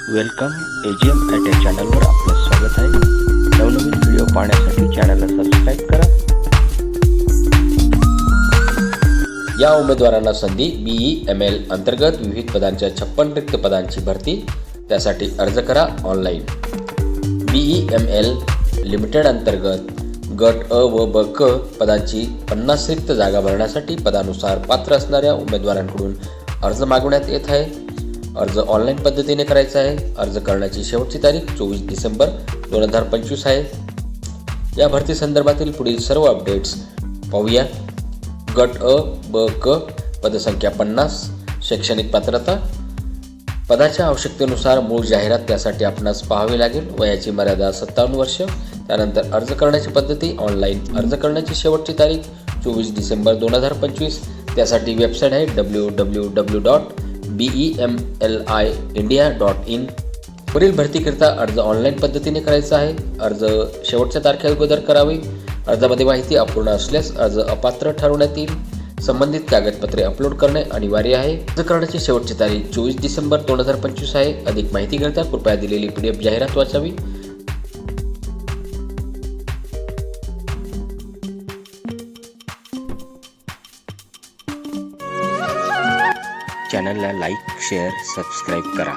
Welcome AGM at या चॅनलवर आपलं स्वागत आहे. नवनवीन व्हिडिओ पाहण्यासाठी चॅनलला सबस्क्राईब करा. या उमेदवारांना संधी BEML अंतर्गत विविध पदांच्या 56 रिक्त पदांची भरती. त्यासाठी अर्ज करा ऑनलाईन. BEML लिमिटेड अंतर्गत गट अ व ब क पदांची 50 रिक्त जागा भरण्यासाठी पदानुसार पात्र असणाऱ्या उमेदवारांकडून अर्ज मागवण्यात येत आहे. अर्ज ऑनलाईन पद्धतीने करायचा आहे. अर्ज करण्याची शेवटची तारीख 24 डिसेंबर 2025 आहे. या भरती संदर्भातील पुढील सर्व अपडेट्स पाहूया. गट अ ब क पदसंख्या 50. शैक्षणिक पात्रता. पदाच्या आवश्यकतेनुसार मूळ जाहिरात त्यासाठी आपणास पाहावी लागेल. वयाची मर्यादा 57 वर्ष. त्यानंतर अर्ज करण्याची पद्धती ऑनलाईन. अर्ज करण्याची शेवटची तारीख 24 डिसेंबर 2025. त्यासाठी वेबसाईट आहे www.BEMLIindia.in. पुढील भरतीकरिता अर्ज ऑनलाईन पद्धतीने करायचा आहे. अर्ज शेवटच्या तारखे अगोदर करावे. अर्जामध्ये माहिती अपूर्ण असल्यास अर्ज अपात्र ठरवण्यात येईल. संबंधित कागदपत्रे अपलोड करणे अनिवार्य आहे. अर्ज करण्याची शेवटची तारीख 24 डिसेंबर 2025 आहे. अधिक माहितीकरिता कृपया दिलेली PDF जाहिरात वाचावी. चॅनलला लाईक, शेअर, सबस्क्राईब करा.